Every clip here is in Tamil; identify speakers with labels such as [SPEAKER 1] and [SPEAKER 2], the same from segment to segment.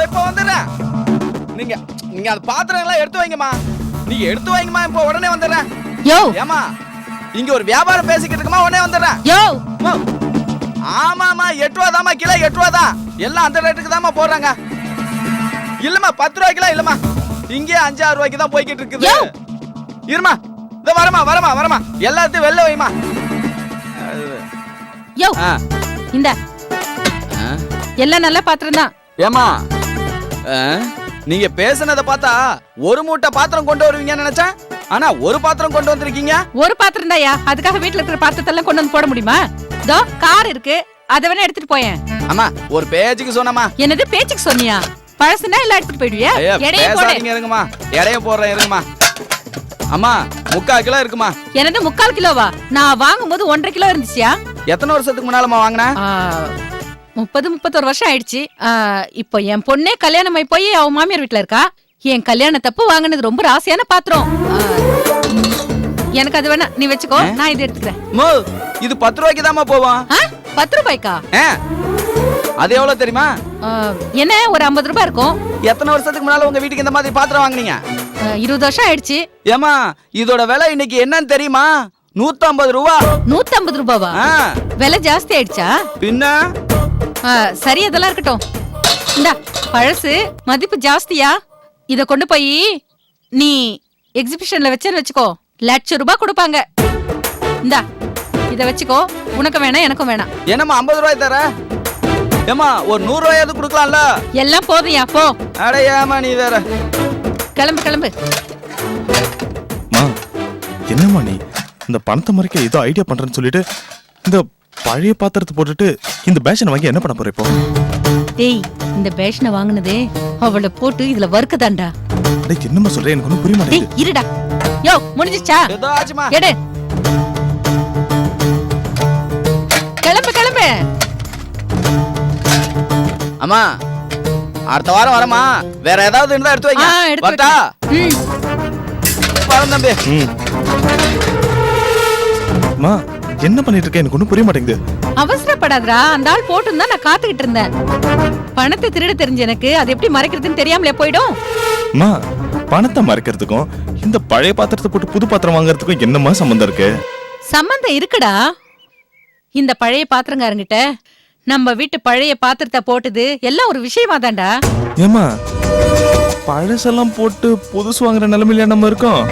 [SPEAKER 1] இப்ப வந்துடுறேன். நீங்க நீங்க அந்த பாத்திரம் எல்லாம் எடுத்து வைங்கம்மா. நீங்க எடுத்து வைங்கம்மா, இப்ப உடனே வந்துடுறேன்.
[SPEAKER 2] யோ
[SPEAKER 1] ஏமா இங்க ஒரு வியாபாரம் பேசிக்கிட்டு இருக்கமா, உடனே வந்துடுறேன்.
[SPEAKER 2] யோ
[SPEAKER 1] ஆமாமா 8 ரூபா தாமா, கிலோ 8 ரூபா தான். எல்லாம் அந்த ரேட்டுக்கு தாமா போடுறாங்க. இல்லம்மா 10 ரூபாய்க்குலாம் இல்லம்மா, இங்கே 5-6 ரூபாய்க்கு தான் போய்கிட்டு இருக்குது. இருமா, இதோ வரமா எல்லாத்தையும் வெளில வைமா.
[SPEAKER 2] யோ இந்த எல்லாம் நல்ல பாத்திரம் தான்.
[SPEAKER 1] ஏமா நீங்க பேசுனத பார்த்தா ஒரு மூட்டை பாத்திரம் கொண்டு வருவீங்கன்னு நினைச்சேன். ஆனா ஒரு பாத்திரம் கொண்டு வந்திருக்கீங்க.
[SPEAKER 2] ஒரு பாத்திரம் தான்யா, அதுக்காக வீட்டுல இருக்கிற பாத்திரத்தை எல்லாம் கொண்டு வந்து போட முடியுமா? இதோ கார் இருக்கு, அத வேணா எடுத்துட்டு போயேன்.
[SPEAKER 1] அம்மா ஒரு பேச்சுக்கு சொன்னமா.
[SPEAKER 2] என்னது பேச்சுக்கு சொன்னியா? பழசுனா எல்லாம் எடுத்துட்டு போயிடுவியா? எடையும் போடுங்க.
[SPEAKER 1] இருங்கம்மா, எடையும் போடுறேன் இருங்கம்மா. அம்மா 3/4 கிலோ இருக்குமா.
[SPEAKER 2] என்னது 3/4 கிலோவா? நான் வாங்கும்போது 1.5 கிலோ இருந்துச்சியா?
[SPEAKER 1] எத்தனை வருஷத்துக்கு முன்னாலமா வாங்கின?
[SPEAKER 2] 30-31 வருஷம் ஆயிடுச்சு. இப்போ என் பொண்ணே கல்யாணம் ஆகி போய் அவ மாமியார் வீட்டுல இருக்கா. என் கல்யாணத்தப்ப வாங்கினது ரொம்ப ராசியான பாத்திரம். எனக்கு அது வேணா, நீ வச்சுக்கோ, நான் இது எடுத்துக்கிறேன்.
[SPEAKER 1] இது 10 ரூபாய்க்கு தாமா போவோம்.
[SPEAKER 2] 10 ரூபாய்க்கா?
[SPEAKER 1] அது எவ்வளவு தெரியுமா?
[SPEAKER 2] என்ன ஒரு 50 ரூபாய் இருக்கும்.
[SPEAKER 1] எத்தனை வருஷத்துக்கு முன்னால உங்க வீட்டுக்கு இந்த மாதிரி பாத்திரம் வாங்குனீங்க?
[SPEAKER 2] 20 வருஷம் ஆயிடுச்சு.
[SPEAKER 1] ஏமா இதோட விலை இன்னைக்கு என்னன்னு தெரியுமா? 150 ரூபா.
[SPEAKER 2] 150 ரூபாவா? விலை ஜாஸ்தி ஆயிடுச்சா?
[SPEAKER 1] பின்ன
[SPEAKER 2] சரி, அதெல்லாம் இருக்கட்டும். இந்தா பழசு மதிப்பு ஜாஸ்தியா, இத கொண்டு போய் நீ எக்ஸிபிஷன்ல வச்சேன்னு வச்சுக்கோ, லட்சம் ரூபாய் கொடுப்பாங்க. இந்தா இத வச்சுக்கோ, உனக்கு வேணாம் எனக்கும் வேணாம்.
[SPEAKER 1] என்னம்மா 50 ரூபாய் தர? ஏமா ஒரு 100 ரூபாயாவது கொடுக்கலாம்ல?
[SPEAKER 2] எல்லாம் போதும்யா, போ.
[SPEAKER 1] அடையாமா நீ வேற.
[SPEAKER 2] கிளம்பு.
[SPEAKER 3] என்னம்மா நீ இந்த பணத்தை மறைக்க ஏதோ ஐடியா பண்றேன்னு சொல்லிட்டு இந்த பழைய பாத்திரத்தை போட்டுட்டு இந்த பேஷனை வாங்கி என்ன பண்ண போற இப்போ?
[SPEAKER 2] டேய், இந்த பேஷனை வாங்குனதே அவளை போட்டு இதுல வறுக்கதாண்டா.
[SPEAKER 3] டேய் என்னம்மா சொல்ற, எனக்கு ஒண்ணும் புரிய மாட்டேங்குது.
[SPEAKER 2] டேய் இருடா. யோ முடிஞ்சிச்சா?
[SPEAKER 1] ஏதோ ஆச்சுமா.
[SPEAKER 2] எடு. கிளம்பு.
[SPEAKER 1] அம்மா அடுத்த வாரம் வரமா, வேற ஏதாவது இருந்தா எடுத்து வைங்க. வரட்டா? வரேன் தம்பி.
[SPEAKER 3] அம்மா என்ன பண்ணிட்டு இருக்க, எனக்கு ஒண்ணும் புரிய மாட்டேங்குது.
[SPEAKER 2] அவசரப்படாதடா, அந்த ஆள் போட்டு தான் நான் காத்துக்கிட்டு இருந்தேன். பணத்தை திருட தெரிஞ்ச எனக்கு அது எப்படி மறைக்கிறதுன்னு தெரியாமலே போயிடும்.
[SPEAKER 3] அம்மா பணத்தை மறைக்கிறதுக்கும் இந்த பழைய பாத்திரத்தை போட்டு புது பாத்திரம் வாங்குறதுக்கும் என்னம்மா சம்பந்தம் இருக்கு?
[SPEAKER 2] சம்பந்தம் இருக்குடா. இந்த பழைய பாத்திரங்காரங்கிட்ட நம்ம வீட்டு பழைய பாத்திரத்தை போட்டது எல்லாம் ஒரு விஷயமா தான்டா.
[SPEAKER 3] ஏமா பழசெல்லாம் போட்டு புதுசு வாங்குற நிலைமையில நம்ம இருக்கோம்.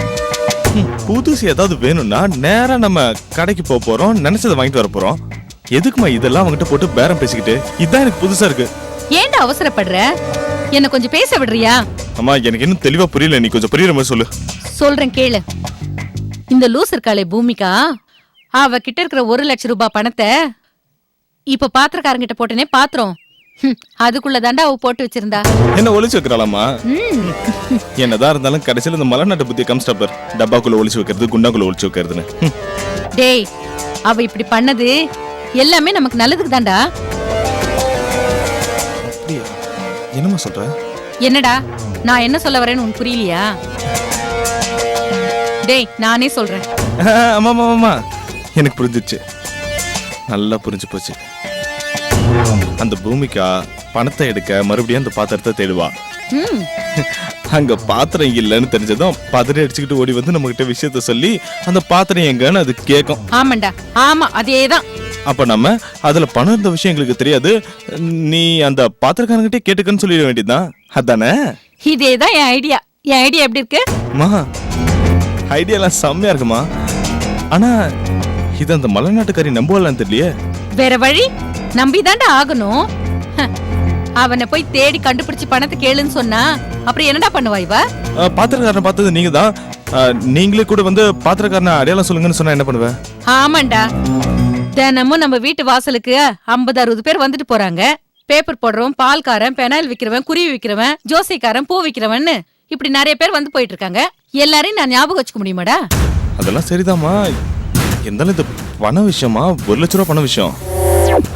[SPEAKER 3] புதுசு ஏதாவது வேணும்னா நேரா நம்ம கடைக்கு போறோம், நினைச்சதை வாங்கிட்டு வர போறோம். எதுக்குமா இதெல்லாம் அவங்ககிட்ட போட்டு பேரம் பேசிக்கிட்டு? இதான் எனக்கு புதுசா இருக்கு.
[SPEAKER 2] ஏன்டா அவசரப்படுற? என்ன கொஞ்சம் பேச விடுறியா?
[SPEAKER 3] அம்மா எனக்கு இன்னும் தெளிவா புரியல, நீ கொஞ்சம் புரியுற மாதிரி சொல்லு.
[SPEAKER 2] சொல்றேன் கேளு. இந்த லூஸ் இருக்காளே பூமிகா, அவ கிட்ட இருக்கிற 1 லட்சம் ரூபாய் பணத்தை இப்ப பாத்திரக்காரங்கிட்ட போட்டனே பாத்திரம், அதுக்குள்ள தாண்டா அவ போட்டு வச்சிருந்தா.
[SPEAKER 3] என்ன ஒளிச்சு வைக்கிறாளாமா? என்னதான் இருந்தாலும் கடைசியில இந்த மலநாட்டு புத்திய கம்ஸ்டப்பர் டப்பாக்குள்ள ஒளிச்சு வைக்கிறது, குண்டாக்குள்ள ஒளிச்சு வைக்கிறதுன்னு.
[SPEAKER 2] டேய் அவ இப்படி பண்ணது எல்லாமே நமக்கு நல்லதுக்கு தாண்டா.
[SPEAKER 3] என்னமா சொல்ற?
[SPEAKER 2] என்னடா நான் என்ன சொல்ல வரேன்னு உனக்கு புரியலையா? டேய் நானே சொல்றேன்.
[SPEAKER 3] ஆமா எனக்கு புரிஞ்சிச்சு, நல்லா புரிஞ்சு போச்சு. அந்த பூமிக்கா பணத்தை எடுக்க மறுபடியும் அந்த பாத்திரத்தை தேடுவா. அங்க பாத்திரம் இல்லன்னு தெரிஞ்சதும் பதறி அடிச்சுக்கிட்டு ஓடி வந்து நம்ம கிட்ட விஷயத்த சொல்லி அந்த பாத்திரம் எங்கன்னு அது கேட்கும்.
[SPEAKER 2] ஆமாண்டா, ஆமா அதேதான்.
[SPEAKER 3] அப்ப நம்ம அதுல பணம் இருந்த விஷயம் எங்களுக்கு தெரியாது, நீ அந்த பாத்திரக்காரங்கிட்டே கேட்டுக்கன்னு சொல்லிட வேண்டியதுதான், அதானே?
[SPEAKER 2] இதேதான் என் ஐடியா. என் ஐடியா எப்படி இருக்கு?
[SPEAKER 3] ஐடியா எல்லாம் செம்மையா இருக்குமா. ஆனா இது அந்த மலைநாட்டுக்காரி நம்புவாளான்னு தெரியலையே.
[SPEAKER 2] வேற வழி நம்பிதாண்டா ஆகணும். அவனை போய் தேடி கண்டுபிடிச்சு பணத்தை கேளுன்னு சொன்னா அப்புறம் என்னடா பண்ணுவா இவ?
[SPEAKER 3] பாத்திரக்காரனை பார்த்தது நீங்க தான், நீங்களே கூட வந்து பாத்திரக்காரனை அடையாளம் சொல்லுங்கன்னு சொன்னா என்ன பண்ணுவ?
[SPEAKER 2] ஆமாண்டா, தினமும் நம்ம வீட்டு வாசலுக்கு 50-60 பேர் வந்துட்டு போறாங்க. பேப்பர் போடுறவன், பால்காரன், பெனாயில் விக்கிறவன், குருவி விக்கிறவன், ஜோசிக்காரன், பூ விக்கிறவன்னு இப்படி நிறைய பேர் வந்து போயிட்டு இருக்காங்க. எல்லாரையும் நான் ஞாபகம் வச்சுக்க முடியுமாடா?
[SPEAKER 3] அதெல்லாம் சரிதாமா, இருந்தாலும் இந்த பண விஷயமா 1 லட்சம் ரூபாய் பண விஷயம்.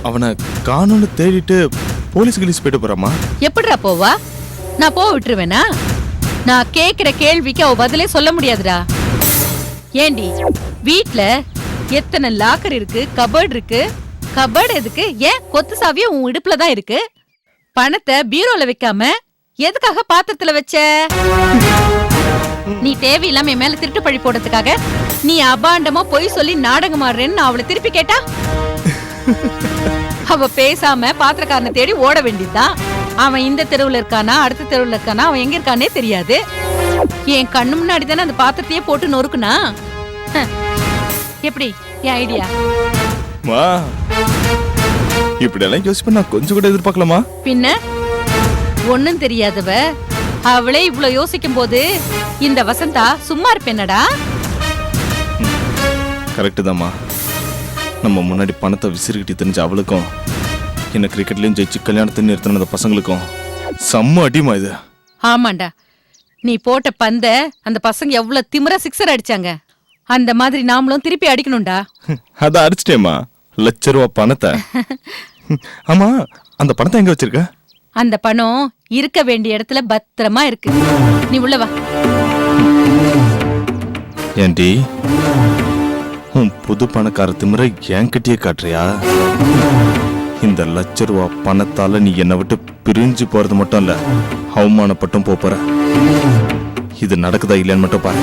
[SPEAKER 3] அவனை காணும்னு தேடிட்டு போலீஸ் கிலீஸ் போயிட்டு போறாமா?
[SPEAKER 2] எப்படிடா போவா? நான் போக விட்டுருவேனா? நான் கேக்குற கேள்விக்கு அவ பதிலே சொல்ல முடியாதுடா. ஏண்டி வீட்ல எத்தனை லாக்கர் இருக்கு, கபர்ட் இருக்கு. கபர்ட் எதுக்கு? ஏன் கொத்து சாவியே உன் இடுப்புல தான் இருக்கு. பணத்தை பீரோல வைக்காம எதுக்காக பாத்திரத்துல வச்ச? நீ தேவையில்லாம என் மேல திருட்டு பழி போடுறதுக்காக நீ அபாண்டமா பொய் சொல்லி நாடகம் ஆடுறேன்னு நான் அவளை திருப்பி கேட்டா அவ பேசாம பாத்திரக்காரனை தேடி ஓட வேண்டியதுதான். அவன் இந்த தெருவுல இருக்கானா அடுத்த தெருவுல இருக்கானா அவன் எங்க இருக்கானே தெரியாது. என் கண்ணு முன்னாடி தானே அந்த பாத்திரத்தையே போட்டு நொறுக்குனா. எப்படி என் ஐடியா?
[SPEAKER 3] மா இப்படி எல்லாம் யோசிப்ப நான் கொஞ்சம் கூட எதிர்பார்க்கலாமா?
[SPEAKER 2] பின்ன ஒண்ணும் தெரியாதவ அவளே இவ்வளவு யோசிக்கும் போது இந்த வசந்தா சும்மா இருப்பேனடா.
[SPEAKER 3] கரெக்டு தாம்மா. நம்ம முன்னாடி பணத்தை விசிறிக்கிட்டு தெரிஞ்ச அவளுக்கும் என்ன கிரிக்கெட்லயும் ஜெயிச்சு கல்யாணத்தை நிறுத்தின அந்த பசங்களுக்கும் செம்ம அடிமா இது.
[SPEAKER 2] ஆமாண்டா, நீ போட்ட பந்த அந்த பசங்க எவ்வளவு திமிரா சிக்ஸர் அடிச்சாங்க. அந்த மாதிரி நாமளும் திருப்பி அடிக்கணும்டா.
[SPEAKER 3] அத அடிச்சிட்டேமா, ₹1,00,000 பணத்தை. ஆமா, அந்த பணத்தை எங்க வச்சிருக்க?
[SPEAKER 2] அந்த பணம் இருக்க வேண்டிய இடத்துல பத்திரமா இருக்கு. நீ உள்ள வா.
[SPEAKER 3] ஏண்டி உன் புது பணக்கார திமிரை என்கிட்டயே காட்டுறியா? இந்த ₹1,00,000 பணத்தால நீ என்னை விட்டு பிரிஞ்சு போறது மட்டும் இல்ல, அவமானப்பட்டும் போற. இது நடக்குதா இல்லைன்னு மட்டும் பாரு.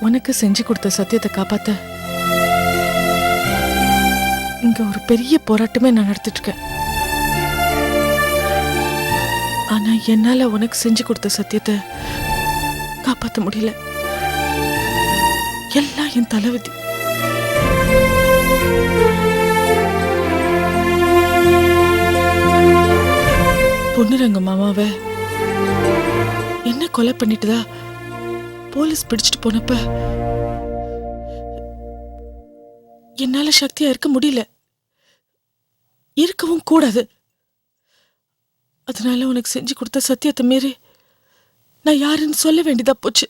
[SPEAKER 4] உனக்கு செஞ்சு கொடுத்த சத்தியத்தை காப்பாத்த இங்க ஒரு பெரிய போராட்டமே நான் நடத்திட்டு இருக்கேன். ஆனா என்னால உனக்கு செஞ்சு கொடுத்த சத்தியத்தை காப்பாத்த முடியல. எல்லாம் என் தலைவிதி. பொன்னுரங்க மாமாவை என்ன கொலை பண்ணிட்டுதா போலீஸ் பிடிச்சிட்டு போனப்ப என்னால சக்தியா இருக்க முடியல, இருக்கவும் கூடாது. அதனால உனக்கு செஞ்சு கொடுத்த சத்தியத்தை மீறி நான் யாருன்னு சொல்ல வேண்டியதா போச்சு.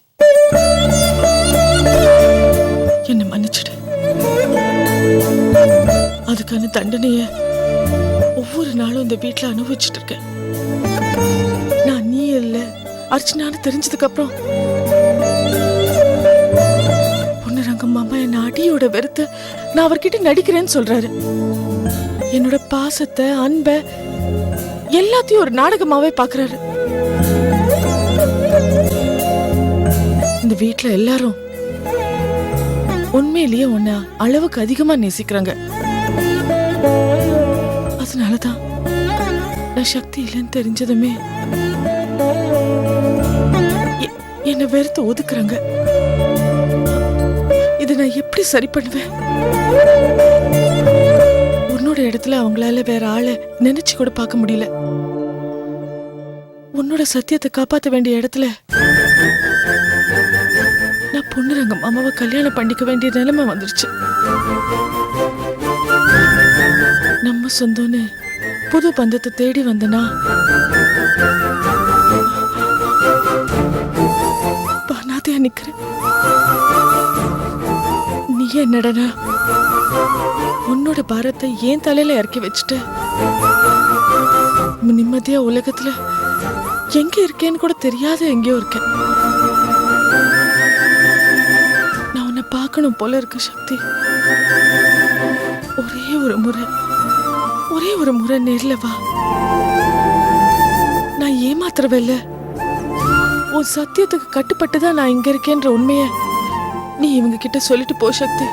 [SPEAKER 4] என்ன மன்னிச்சிடு. அதுக்கான தண்டனைய ஒவ்வொரு நாளும் இந்த வீட்டுல அனுபவிச்சுட்டு இருக்கேன். நான் நீ இல்ல அர்ச்சனான்னு தெரிஞ்சதுக்கு அப்புறம் பொன்னுரங்கம் மாமா என்ன அடியோட வெறுத்து நான் அவர்கிட்ட நடிக்கிறேன்னு சொல்றாரு. என்னோட பாசத்தை அன்பை எல்லாத்தையும் ஒரு நாடகமாவே பாக்குறாரு. இந்த வீட்டுல எல்லாரும் உண்மையிலேயே உன்னை அளவுக்கு அதிகமா நேசிக்கிறாங்க. அதனாலதான் நான் சக்தி இல்லைன்னு தெரிஞ்சதுமே என்னை வெறுத்து ஒதுக்குறாங்க. இதை நான் எப்படி சரி பண்ணுவேன்? உன்னோட இடத்துல அவங்களால வேற ஆளை நினைச்சு கூட பார்க்க முடியல. உன்னோட சத்தியத்தை காப்பாற்ற வேண்டிய இடத்துல நான் பொன்னுரங்க மாமாவை கல்யாணம் பண்ணிக்க வேண்டிய நிலைமை வந்துருச்சு. நம்ம சொந்தம்னு புது பந்தத்தை தேடி வந்தனா பானாதையா நிக்கிறேன். நீ என்னடனா உன்னோட பாரத்தை ஏன் தலையில இறக்கி வச்சுட்ட. நிம்மதியா உலகத்துல எங்க இருக்கேன்னு கூட தெரியாத எங்கேயோ இருக்கேன். நான் உன்னை பார்க்கணும் போல இருக்கு சக்தி. ஒரே ஒரு முறை நேர்ல வா. நான் ஏமாத்துறவே இல்ல. உன் சத்தியத்துக்கு கட்டுப்பட்டுதான் நான் இங்க இருக்கேன்ற உண்மைய நீ இவங்க கிட்ட சொல்லிட்டு போ சக்தி.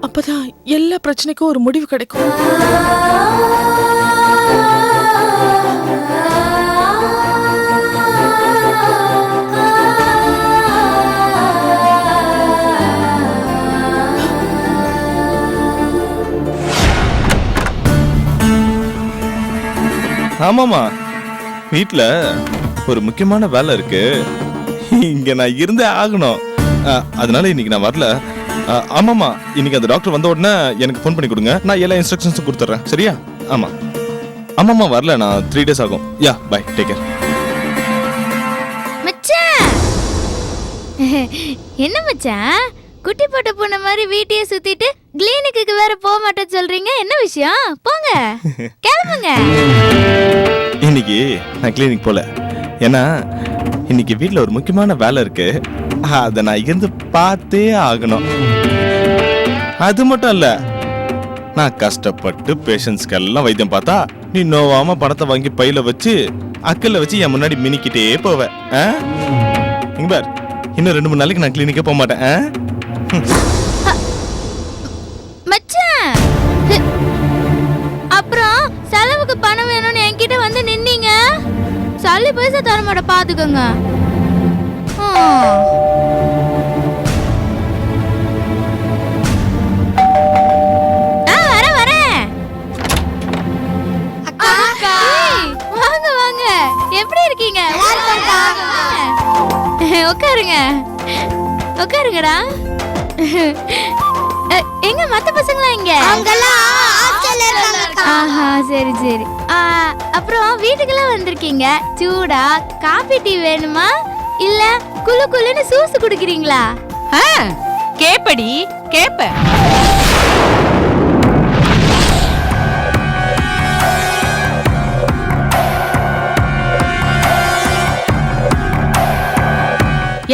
[SPEAKER 4] அப்பதான் எல்லா பிரச்சனைக்கும் ஒரு முடிவு கிடைக்கும்.
[SPEAKER 3] ஆமாமா, வீட்டுல ஒரு முக்கியமான வேலை இருக்கு. இங்க நான் இருந்தே ஆகணும். அதனால இன்னைக்கு நான் வரல. ஆமாம்மா, இன்னைக்கு அந்த டாக்டர் வந்த உடனே எனக்கு ஃபோன் பண்ணி கொடுங்க. நான் எல்லா இன்ஸ்ட்ரக்ஷன்ஸும் கொடுத்துட்றேன். சரியா? ஆமா ஆமாம்மா, வரல, நான் 3 days ஆகும். யா, பை, டேக் கேர்.
[SPEAKER 5] மச்சான் என்ன மச்சான், குட்டி போட்ட பொண்ணு மாதிரி வீட்டையே சுத்திட்டு கிளினிக்கு வேற போக மாட்டேன்னு சொல்றீங்க, என்ன விஷயம்? போங்க, கிளம்புங்க.
[SPEAKER 3] இன்னைக்கு நான் கிளினிக் போல, ஏன்னா இன்னைக்கு வீட்டில் ஒரு முக்கியமான வேலை இருக்கு. அதை நான் இருந்து பார்த்தே ஆகணும். அது மட்டும் இல்ல, நான் கஷ்டப்பட்டு பேஷண்ட்ஸ்க்கு எல்லாம் வைத்தியம் பார்த்தா நீ நோவாம பணத்தை வாங்கி பையில வச்சு அக்கல்ல வச்சு என் முன்னாடி மினிக்கிட்டே போவேன். இங்க பார், இன்னும் 2-3 நாளைக்கு நான் கிளினிக்கே போக மாட்டேன்.
[SPEAKER 5] மச்சான், அப்புறம் செலவுக்கு பணம் வேணும்னு என்கிட்ட வந்து நின்னீங்க, சல்லி பைசா தர மாட்ட, பாத்துக்கோங்க. வாங்க வாங்க, எப்படி இருக்கீங்க? உட்காருங்க உட்காருங்கடா. எங்க மத்த பசங்களா இங்க? ஆஹா, சரி சரி. அப்புறம் வீட்டுக்கெல்லாம் வந்திருக்கீங்க, சூடா காபி டீ வேணுமா இல்ல குளு குளுன்னு சூசு குடிக்கிறீங்களா?
[SPEAKER 2] கேப்படி கேப்ப.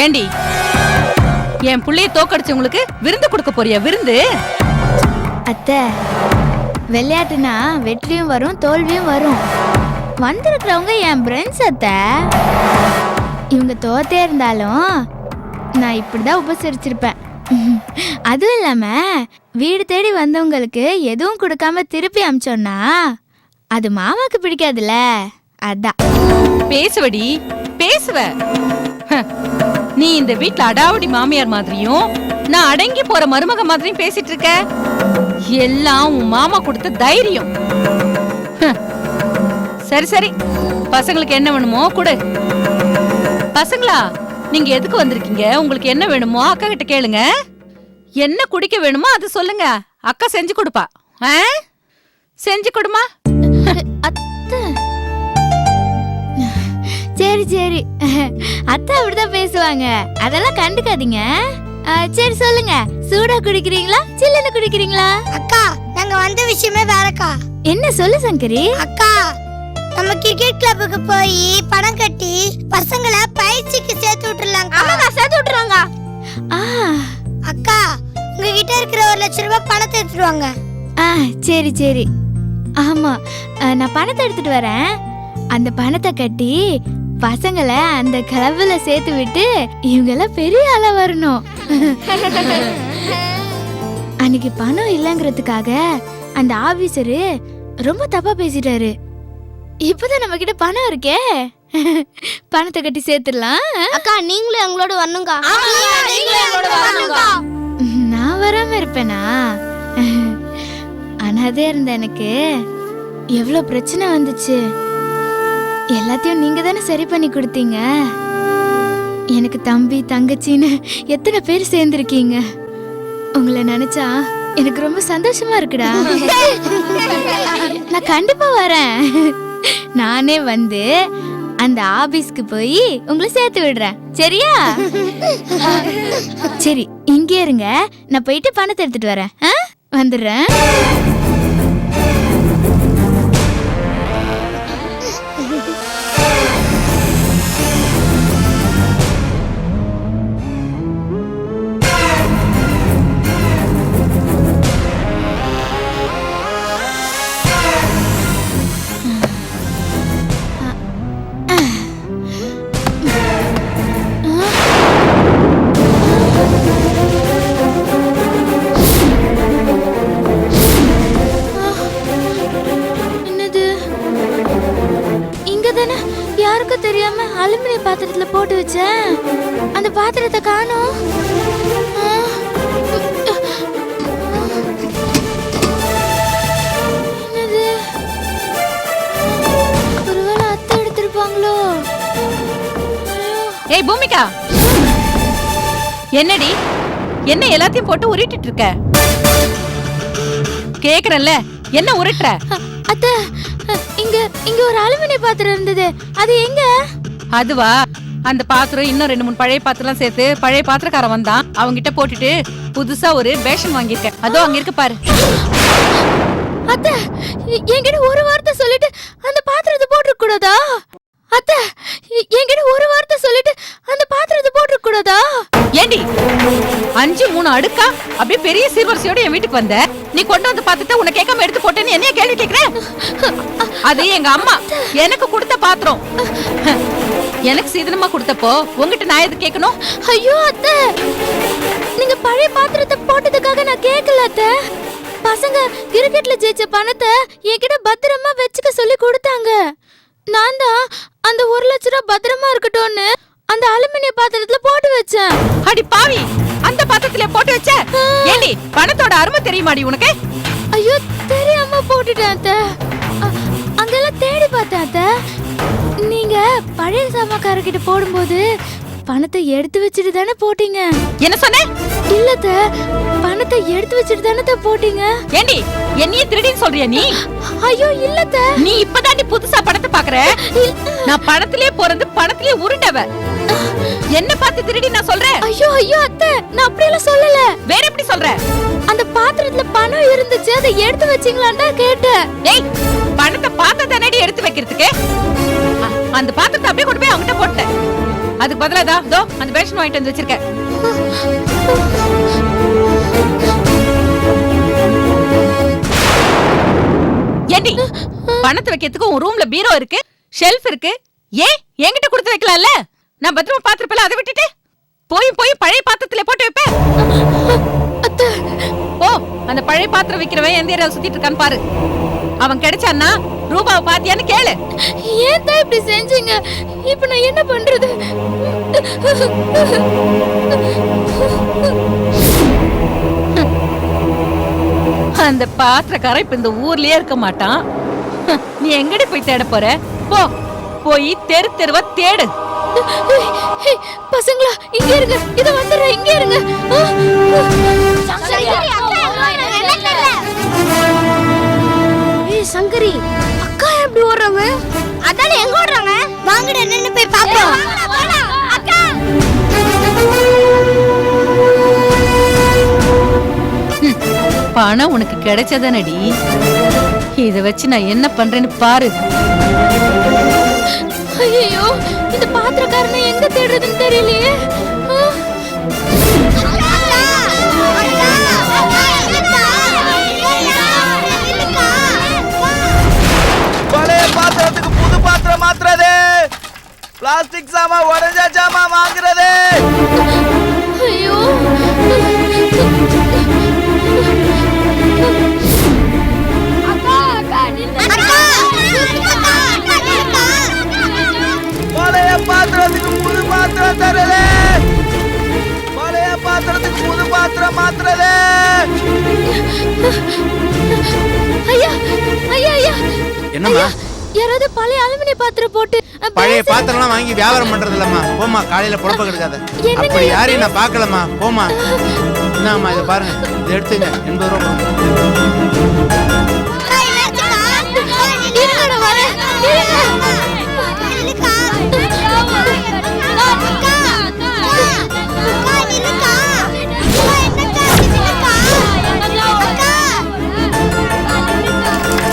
[SPEAKER 2] ஏண்டி, என் புள்ளைய தோக்கடிச்சவங்களுக்கு விருந்து கொடுக்க போறியா? விருந்து?
[SPEAKER 5] அத்தை, விளையாட்டுனா வெற்றியும் வரும் தோல்வியும் வரும். வந்திருக்கிறவங்க என் ஃப்ரெண்ட்ஸ் அத்தை. இவங்க தோத்தே இருந்தாலும் நான் இப்படிதான் உபசரிச்சிருப்பேன். அதுவும் இல்லாம வீடு தேடி வந்தவங்களுக்கு எதுவும் கொடுக்காம திருப்பி அமிச்சோன்னா அது மாமாக்கு பிடிக்காதுல்ல, அதான்.
[SPEAKER 2] பேசுவடி பேசுவ. நீ இந்த வீட்ல அடாவடி மாமியார் மாதிரியும் நான் அடங்கி போற மருமக மாதிரியும் பேசிட்டு இருக்க. எல்லாம் உன் மாமா கொடுத்த தைரியம். சரி சரி, பசங்களுக்கு என்ன வேணுமோ கொடு. பசங்களா, நீங்க எதுக்கு வந்திருக்கீங்க? உங்களுக்கு என்ன வேணுமோ அக்கா கிட்ட கேளுங்க. என்ன குடிக்க வேணுமோ அது சொல்லுங்க, அக்கா செஞ்சு கொடுப்பா. செஞ்சு கொடுமா.
[SPEAKER 5] சரி சரி, அத்தை அப்படிதான் பேசுவாங்க, அதெல்லாம் கண்டுக்காதீங்க. சரி சொல்லுங்க, சூடா குடிக்கிறீங்களா சில்லுன்னு குடிக்கிறீங்களா?
[SPEAKER 6] அக்கா, நாங்க வந்த விஷயமே வேறக்கா.
[SPEAKER 5] என்ன சொல்லு சங்கரி?
[SPEAKER 6] அக்கா, நம்ம கிரிக்கெட் கிளப்புக்கு போய் பணம் கட்டி பசங்களை பயிற்சிக்கு சேர்த்து விட்டுறலாங்க.
[SPEAKER 5] ஆமாங்க, சேர்த்து விட்டுறாங்க.
[SPEAKER 6] அக்கா, உங்ககிட்ட இருக்கிற 1 லட்சம் ரூபாய் பணத்தை எடுத்துட்டு வாங்க.
[SPEAKER 5] சரி சரி. ஆமா, நான் பணத்தை எடுத்துட்டு வரேன். அந்த பணத்தை கட்டி பசங்களை அந்த கிளப்புல சேர்த்து விட்டு இவங்கெல்லாம் பெரிய ஆளா வரணும். அன்னைக்கு பணம் இல்லங்கிறதுக்காக அந்த ஆபீசரு ரொம்ப தப்பா பேசிட்டாரு. இப்பதான் நம்ம கிட்ட பணம் இருக்கே, பணத்தை கட்டி சேர்த்துடலாம்.
[SPEAKER 6] அக்கா, நீங்களும் எங்களோட வரணுங்க.
[SPEAKER 5] நான் வராம இருப்பேனா? அனாதே இருந்த எனக்கு எவ்வளவு பிரச்சனை வந்துச்சு, எல்லாத்தையும் நீங்க தானே சரி பண்ணி கொடுத்தீங்க. எனக்கு தம்பி தங்கச்சின்னு எத்தனை பேர் சேர்ந்துருக்கீங்க. உங்களை நினைச்சா எனக்கு ரொம்ப சந்தோஷமா இருக்குடா. நான் கண்டிப்பா வரேன். நானே வந்து அந்த ஆபீஸ்க்கு போய் உங்களை சேர்த்து விடுறேன், சரியா? சரி, இங்கே இருங்க, நான் போயிட்டு பணத்தை எடுத்துட்டு வரேன். வந்துடுறேன். யாருக்கும் தெரியாம அலுமினிய பாத்திரத்துல போட்டு வச்சேன். அந்த பாத்திரத்தை காணோம். என்னது, ஒருவேளை அத்தை எடுத்திருப்பாங்களோ?
[SPEAKER 2] ஏய் பூமிகா, என்னடி என்ன எல்லாத்தையும் போட்டு உருட்டிட்டு இருக்க? கேக்குறேன்ல, என்ன உருட்டுற?
[SPEAKER 5] அத்த, இங்க இங்க ஒரு அலுமினிய பாத்திரம் இருந்தது, அது எங்க?
[SPEAKER 2] அதுவா, அந்த பாத்திரம் இன்னும் 2-3 பழைய பாத்திரம் சேர்த்து பழைய பாத்திரக்காரன் வந்தான், அவங்கிட்ட போட்டுட்டு புதுசா ஒரு பேஷன் வாங்கியிருக்கேன். அதோ அங்க இருக்கு பாரு.
[SPEAKER 5] அத்த, என்கிட்ட ஒரு வார்த்தை சொல்லிட்டு அந்த பாத்திரத்தை போட்டுக்க கூடாதா? அத்த, என்கிட்ட ஒரு வார்த்தை சொல்லிட்டு அந்த பாத்திரத்தை போட்டுக்க கூடாதா?
[SPEAKER 2] ஏண்டி 5-3 அடுக்கா அப்படியே பெரிய சீர்வரிசையோட என் வீட்டுக்கு வந்த, நீ கொண்டு வந்த பாத்திரத்தை உன்னை கேட்காம எடுத்து போட்டேன்னு என்னைய கேள்வி கேக்குறேன்? அது எங்க அம்மா எனக்கு கொடுத்த பாத்திரம். எனக்கு சீதனமா கொடுத்தப்போ உங்ககிட்ட நான் எது கேட்கணும்?
[SPEAKER 5] ஐயோ அத்த, நீங்க பழைய பாத்திரத்தை போட்டதுக்காக நான் கேட்கல அத்த. பசங்க கிரிக்கெட்ல ஜெயிச்ச பணத்தை என்கிட்ட பத்திரமா வச்சுக்க சொல்லி கொடுத்தாங்க. நான் தான் அந்த 1 லட்ச ரூபாய் பத்திரமா இருக்கட்டும்னு அந்த அலுமினிய பாத்திரத்துல போட்டு வச்சேன்.
[SPEAKER 2] அடி பாவி, அந்த பாத்திரத்துல போட்டு வச்ச? ஏண்டி பணத்தோட அருமை தெரியுமாடி உனக்கு?
[SPEAKER 5] ஐயோ, தெரியாம போட்டுட்டேன் அத்த. அங்கெல்லாம் தேடி பார்த்தேன் அத்த. நீங்க பழைய சாமாக்காரர்கிட்ட போடும்போது பணத்தை எடுத்து வச்சுட்டு தானே போட்டீங்க.
[SPEAKER 2] என்ன சொன்ன?
[SPEAKER 5] இல்லத்த, பணத்தை எடுத்து வச்சுட்டு தானே போட்டீங்க.
[SPEAKER 2] ஏண்டி என்னையே திருடின்னு சொல்றியா நீ?
[SPEAKER 5] ஐயோ இல்லத்த,
[SPEAKER 2] நீ இப்பதாண்டி புதுசா பணத்தை பாக்குற. நான் பணத்திலே பிறந்து பணத்திலே உருண்டவ. என்ன பார்த்து திருடி நான் சொல்றேன்?
[SPEAKER 5] ஐயோ ஐயோ அத்தை, நான் அப்படியெல்லாம் சொல்லல.
[SPEAKER 2] வேற எப்படி சொல்ற?
[SPEAKER 5] அந்த பாத்திரத்துல பணம் இருந்துச்சு, அதை எடுத்து வச்சீங்களான்னு கேட்டேன்.
[SPEAKER 2] ஏய், பணத்தை பார்த்து தானடி எடுத்து வைக்கிறதுக்கு? அந்த பாத்திரத்தை அப்படியே கொண்டு போய் அவங்கிட்ட போட்டேன். அதுக்கு பதிலா தோ அந்த பேஷன் வாங்கிட்டு வந்து வச்சிருக்கேன். ஏண்டி பணத்தை வைக்கிறதுக்கு உன் ரூம்ல பீரோ இருக்கு, ஷெல்ஃப் இருக்கு, ஏன் என்கிட்ட கொடுத்து வைக்கலாம்ல? நான் பத்திரமா பாத்திரப்பல, அதை விட்டுட்டு போய் பழைய பாத்திரத்துல போட்டு வைப்பேன். ஓ, அந்த பழைய பாத்திரம் விக்கிறவன் எந்த ஏரியாவில் சுத்திட்டு இருக்கான்னு பாரு. அவன் கிடைச்சான்னா ரூபாவை பாத்தியான்னு கேளு.
[SPEAKER 5] ஏன் தான் இப்படி செஞ்சீங்க? இப்ப நான் என்ன பண்றது?
[SPEAKER 2] அந்த பாத்திரக்காரன் இப்ப இந்த ஊர்லயே இருக்க மாட்டான். நீ எங்கடி போய் தேட போற? போய் தெரு தெருவா தேடு.
[SPEAKER 5] பசங்களா, இங்க இருங்க, இத வந்துடுறேன், இங்க இருங்க.
[SPEAKER 6] சங்கரி, அக்கா எப்படி ஓடுறாங்க? அதால எங்க ஓடுறாங்க? வாங்கடா நின்னு போய் பாப்போம். அக்கா,
[SPEAKER 2] பணம் உனக்கு கிடைச்சதானடி, இத வச்சு நான் என்ன பண்றேன்னு பாரு.
[SPEAKER 5] ஐயோ, இந்த பாத்திரக்காரனை எங்க தேடுறதுன்னு தெரியலையே.
[SPEAKER 1] பழைய பாத்திரத்துக்கு புது பாத்திரம் மாத்துறது, பிளாஸ்டிக் சாமான் உடஞ்ச சாமான் வாங்குறது.
[SPEAKER 5] ஐயோ,
[SPEAKER 1] பழைய பாத்திரத்துக்கு புது பாத்திரம் தரது, பழைய பாத்திரத்துக்கு புது பாத்திரம் மாத்துறது.
[SPEAKER 5] ஐயா ஐயா ஐயா,
[SPEAKER 7] என்னம்மா?
[SPEAKER 5] யாராவது பழைய அலுமினிய பாத்திரம் போட்டு
[SPEAKER 7] பழைய பாத்திரம்லாம் வாங்கி வியாபாரம் பண்றது இல்லம்மா. போமா, காலையில புறப்ப கிடைக்காத. அப்படி யாரையும் நான் பாக்கலம்மா. போமா. என்னம்மா இதை பாருங்க, இதை எடுத்துங்க, 80 ரூபா.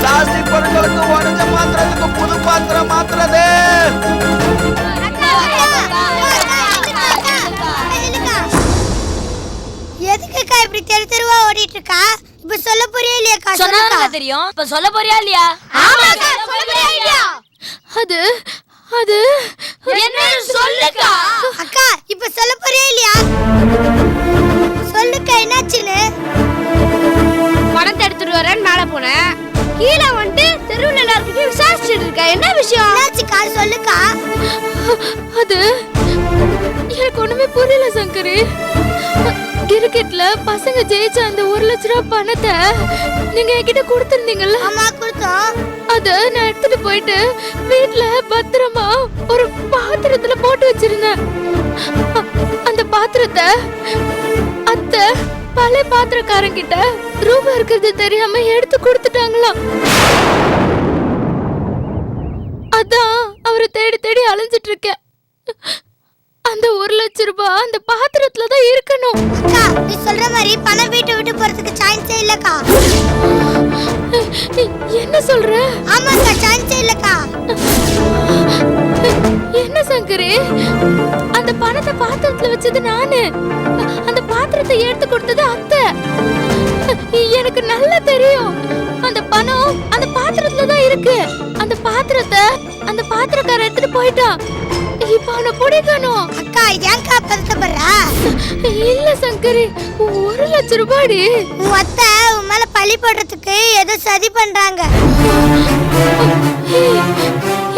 [SPEAKER 1] பிளாஸ்டிக் பொருட்களுக்கு உடஞ்ச பாத்திரத்துக்கு புது பாத்திரம் மாத்துறது.
[SPEAKER 6] எதுக்குக்கா இப்படி தெரு தெருவா ஓடிட்டு இருக்கா? இப்ப சொல்ல போறியா இல்லையாக்கா?
[SPEAKER 8] சொன்னா தெரியும், இப்ப சொல்ல போறியா இல்லையா?
[SPEAKER 6] ஆமாக்கா, சொல்ல போறியா இல்லையா?
[SPEAKER 5] அது அது
[SPEAKER 8] என்ன சொல்லுக்கா?
[SPEAKER 6] அக்கா, இப்ப சொல்ல போறியா இல்லையா? சொல்லுக்கா, என்னாச்சுன்னு?
[SPEAKER 8] பணத்தை எடுத்துட்டு வரேன்னு மேல போனேன், கீழே வந்துட்டு தெருவில் எல்லாருக்கிட்டையும் விசாரிச்சுட்டு இருக்க. என்ன விஷயம்?
[SPEAKER 6] என்னாச்சுக்கா, சொல்லுக்கா.
[SPEAKER 5] அது எனக்கு ஒண்ணுமே புரியல சங்கரி. கிரிக்கெட்ல பசங்க ஜெயிச்ச அந்த 1 லட்ச ரூபாய் பணத்தை நீங்க என்கிட்ட கொடுத்திருந்தீங்கல்ல?
[SPEAKER 6] அம்மா கொடுத்தோம்.
[SPEAKER 5] அத நான் எடுத்துட்டு போயிட்டு வீட்ல பத்திரமா ஒரு பாத்திரத்துல போட்டு வச்சிருந்தேன். அந்த பாத்திரத்தை அத்தை பழைய பாத்திரக்காரங்கிட்ட ரூபா இருக்கிறது தெரியாம எடுத்து கொடுத்துட்டாங்களாம். அதான் அவரை தேடி தேடி அலைஞ்சிட்டு இருக்கேன். அந்த 1,00,000 ரூபாய் அந்த பாத்திரத்துல தான் இருக்கணும்.
[SPEAKER 6] அக்கா நீ சொல்ற மாதிரி பணம் வீட்டை விட்டு போறதுக்கு சான்ஸே இல்லக்கா.
[SPEAKER 5] என்ன சொல்ற?
[SPEAKER 6] ஆமாக்கா சான்ஸே இல்லக்கா.
[SPEAKER 5] என்ன சங்கரே, அந்த பணத்தை பாத்திரத்துல வச்சது நானு, அந்த பாத்திரத்தை எடுத்து கொடுத்தது அத்தை. எனக்கு நல்லா தெரியும் அந்த பணம் அந்த பாத்திரத்துல தான் இருக்கு. அந்த பாத்திரத்தை அந்த பாத்திரக்காரர் எடுத்துட்டு போயிட்டான். இப்ப அவனை பிடிக்கணும்.
[SPEAKER 6] அக்கா ஏன்க்கா பதட்டப்படுறா?
[SPEAKER 5] இல்ல சங்கரி, 1,00,000 ரூபாடி.
[SPEAKER 6] உன் அத்தை உன் மேல பழி போடுறதுக்கு ஏதோ சதி பண்றாங்க.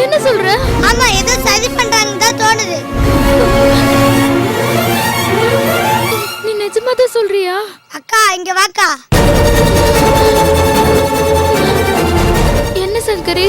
[SPEAKER 5] என்ன சொல்ற?
[SPEAKER 6] ஆமா ஏதோ சதி பண்றாங்கன்னு தான் தோணுது.
[SPEAKER 5] நீ நிஜமா தான் சொல்றியா?
[SPEAKER 6] அக்கா இங்க வாக்கா.
[SPEAKER 5] என்ன சங்கரி?